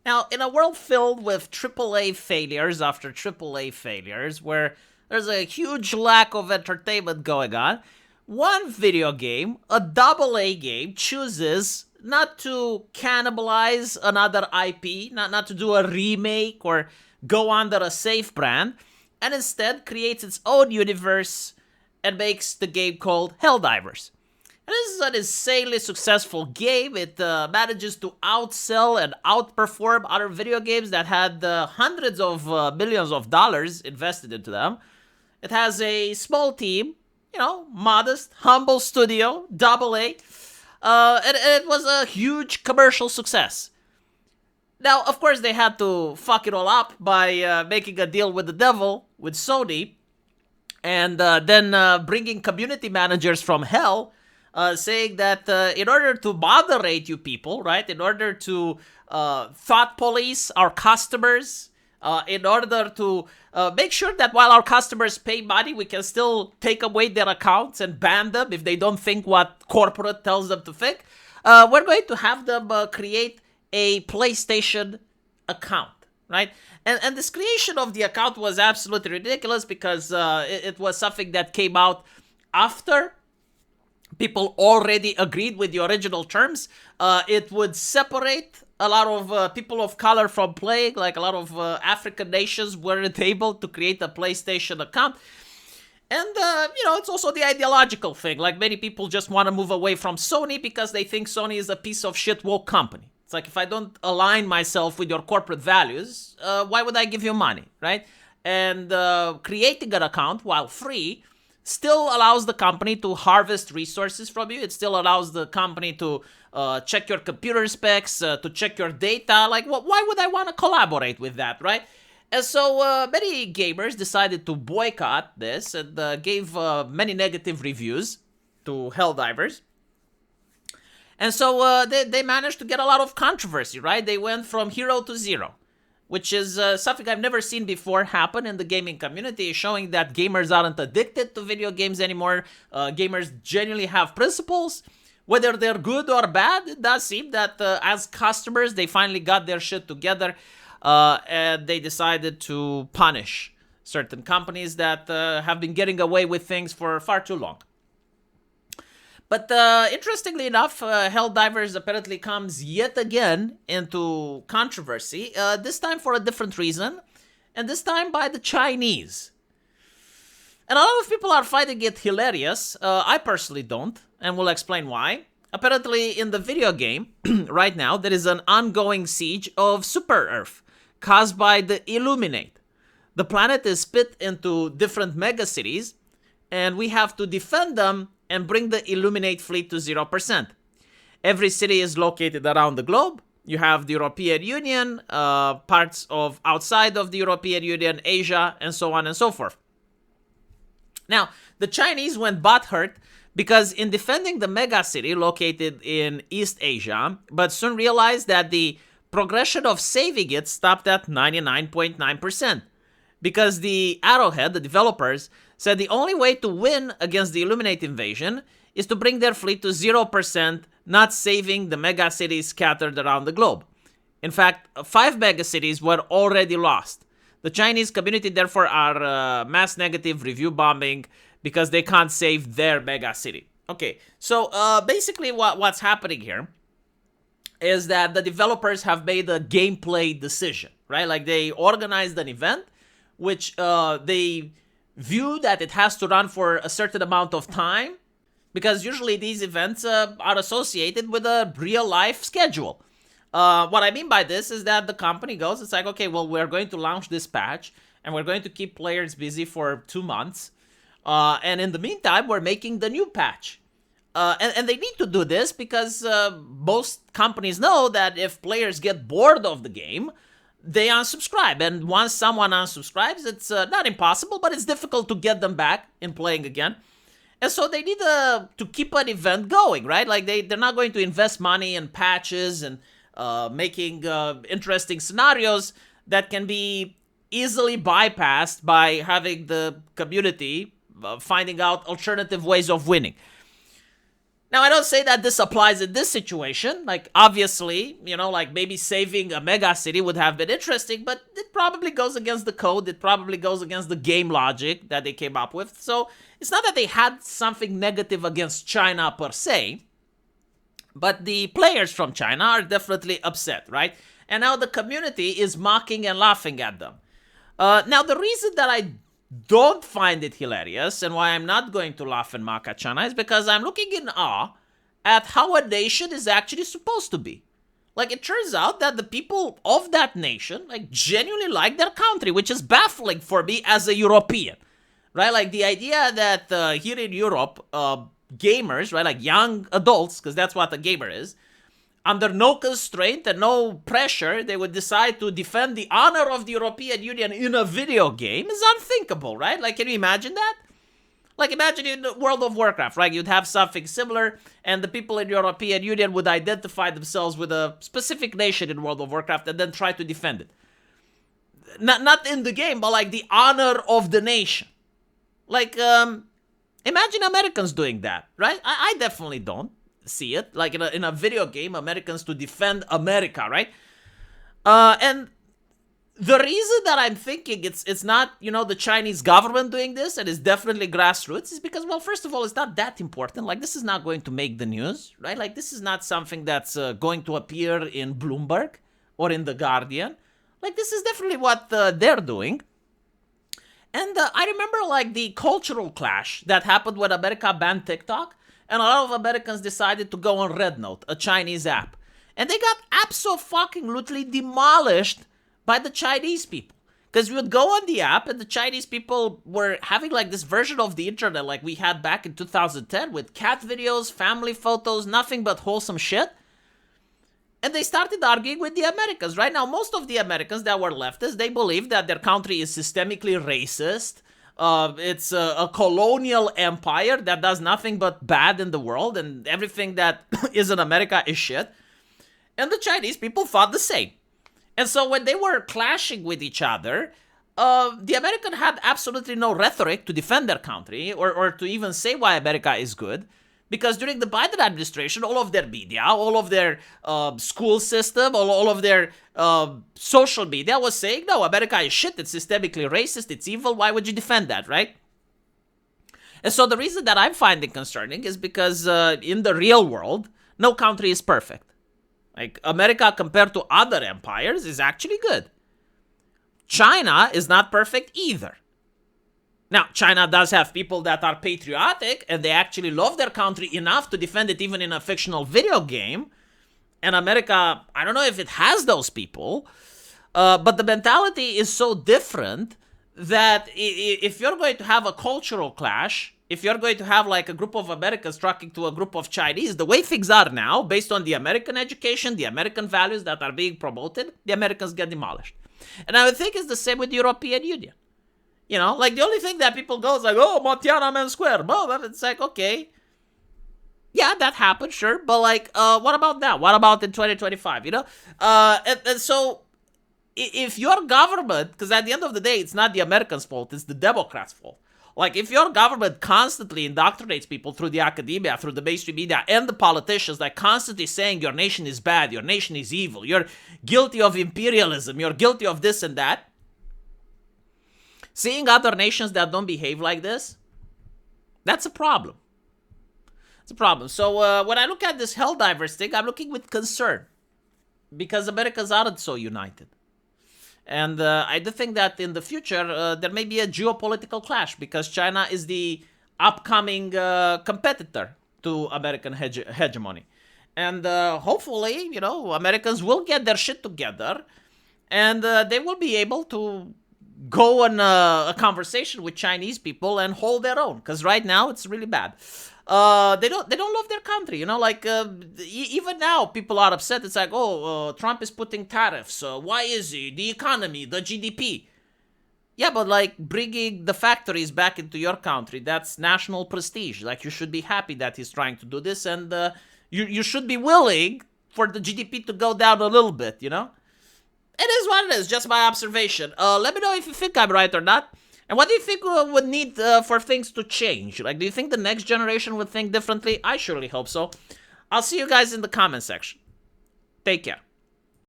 Now, in a world filled with AAA failures after AAA failures, where there's a huge lack of entertainment going on, one video game, a AA game, chooses not to cannibalize another IP, not to do a remake or go under a safe brand, and instead creates its own universe and makes the game called Helldivers. And this is an insanely successful game. It manages to outsell and outperform other video games that had hundreds of millions of dollars invested into them. It has a small team, modest, humble studio, AA, and it was a huge commercial success. Now, of course, they had to fuck it all up by making a deal with the devil, with Sony, and then bringing community managers from hell, saying that in order to moderate you people, right, in order to thought police our customers, in order to make sure that while our customers pay money, we can still take away their accounts and ban them if they don't think what corporate tells them to think, we're going to have them create a PlayStation account, right? And this creation of the account was absolutely ridiculous because it was something that came out after people already agreed with the original terms. It would separate a lot of people of color from playing, like a lot of African nations weren't able to create a PlayStation account. And, it's also the ideological thing. Like, many people just want to move away from Sony because they think Sony is a piece of shit woke company. It's like, if I don't align myself with your corporate values, why would I give you money, right? And creating an account, while free, still allows the company to harvest resources from you. It still allows the company to check your computer specs, to check your data. Like, why would I want to collaborate with that, right? And so many gamers decided to boycott this and gave many negative reviews to Helldivers. And so they managed to get a lot of controversy, right? They went from hero to zero, which is something I've never seen before happen in the gaming community, showing that gamers aren't addicted to video games anymore. Gamers genuinely have principles. Whether they're good or bad, it does seem that as customers, they finally got their shit together and they decided to punish certain companies that have been getting away with things for far too long. But interestingly enough, Helldivers apparently comes yet again into controversy, this time for a different reason, and this time by the Chinese. And a lot of people are finding it hilarious. I personally don't, and we'll explain why. Apparently, in the video game, right now, there is an ongoing siege of Super Earth, caused by the Illuminate. The planet is split into different megacities, and we have to defend them and bring the Illuminate fleet to 0%. Every city is located around the globe. You have the European Union, parts of outside of the European Union, Asia, and so on and so forth. Now, the Chinese went butthurt because in defending the mega city located in East Asia, but soon realized that the progression of saving it stopped at 99.9%. Because the Arrowhead, the developers, said the only way to win against the Illuminate invasion is to bring their fleet to 0%, not saving the megacities scattered around the globe. In fact, 5 megacities were already lost. The Chinese community, therefore, are mass negative review bombing because they can't save their megacity. Okay, so basically what's happening here is that the developers have made a gameplay decision, right? Like, they organized an event which they view that it has to run for a certain amount of time, because usually these events are associated with a real-life schedule. What I mean by this is that the company goes, it's like, okay, well, we're going to launch this patch, and we're going to keep players busy for 2 months, and in the meantime, we're making the new patch. And they need to do this because most companies know that if players get bored of the game, they unsubscribe, and once someone unsubscribes, it's not impossible, but it's difficult to get them back in playing again. And so they need to keep an event going, right? Like, they're not going to invest money in patches and making interesting scenarios that can be easily bypassed by having the community finding out alternative ways of winning. Now, I don't say that this applies in this situation. Like, obviously, like maybe saving a mega city would have been interesting, but it probably goes against the code. It probably goes against the game logic that they came up with. So it's not that they had something negative against China per se, but the players from China are definitely upset, right? And now the community is mocking and laughing at them. Now, the reason that I don't find it hilarious and why I'm not going to laugh and mock at China is because I'm looking in awe at how a nation is actually supposed to be. Like, it turns out that the people of that nation, like, genuinely like their country, which is baffling for me as a European, right? Like, the idea that here in Europe, gamers, right, like young adults, because that's what a gamer is, under no constraint and no pressure, they would decide to defend the honor of the European Union in a video game is unthinkable, right? Like, can you imagine that? Like, imagine in World of Warcraft, right? You'd have something similar, and the people in the European Union would identify themselves with a specific nation in World of Warcraft and then try to defend it. Not in the game, but like the honor of the nation. Like, imagine Americans doing that, right? I definitely don't see it. Like in a video game, Americans to defend America, right? And the reason that I'm thinking it's not, the Chinese government doing this, and it's definitely grassroots, is because, well, first of all, it's not that important. Like, this is not going to make the news, right? Like, this is not something that's going to appear in Bloomberg or in The Guardian. Like, this is definitely what they're doing. And I remember, like, the cultural clash that happened when America banned TikTok, and a lot of Americans decided to go on RedNote, a Chinese app. And they got abso-fucking-lutely demolished by the Chinese people. Because we would go on the app, and the Chinese people were having, like, this version of the internet like we had back in 2010 with cat videos, family photos, nothing but wholesome shit. And they started arguing with the Americans. Right now, most of the Americans that were leftists, they believe that their country is systemically racist. It's a colonial empire that does nothing but bad in the world, and everything that is in America is shit. And the Chinese people thought the same. And so when they were clashing with each other, the American had absolutely no rhetoric to defend their country or to even say why America is good. Because during the Biden administration, all of their media, all of their school system, all of their social media was saying, no, America is shit, it's systemically racist, it's evil, why would you defend that, right? And so the reason that I'm finding concerning is because in the real world, no country is perfect. Like, America compared to other empires is actually good. China is not perfect either. Now, China does have people that are patriotic and they actually love their country enough to defend it even in a fictional video game. And America, I don't know if it has those people, but the mentality is so different that if you're going to have a cultural clash, if you're going to have like a group of Americans talking to a group of Chinese, the way things are now, based on the American education, the American values that are being promoted, the Americans get demolished. And I would think it's the same with the European Union. Like, the only thing that people go is like, oh, Tiananmen Square. Well, it's like, okay. Yeah, that happened, sure. But, like, what about that? What about in 2025, And so, if your government, because at the end of the day, it's not the Americans' fault, it's the Democrats' fault. Like, if your government constantly indoctrinates people through the academia, through the mainstream media, and the politicians, like, constantly saying your nation is bad, your nation is evil, you're guilty of imperialism, you're guilty of this and that, seeing other nations that don't behave like this, that's a problem. It's a problem. So when I look at this Helldivers thing, I'm looking with concern. Because Americans aren't so united. And I do think that in the future, there may be a geopolitical clash. Because China is the upcoming competitor to American hegemony. And hopefully, Americans will get their shit together. And they will be able to go on a conversation with Chinese people and hold their own, because right now it's really bad. They don't love their country, like even now people are upset. It's like, Trump is putting tariffs. Why is he? The economy, the GDP. Yeah, but like bringing the factories back into your country, that's national prestige. Like, you should be happy that he's trying to do this, and you should be willing for the GDP to go down a little bit, It is what it is, just my observation. Let me know if you think I'm right or not. And what do you think would need for things to change? Like, do you think the next generation would think differently? I surely hope so. I'll see you guys in the comment section. Take care.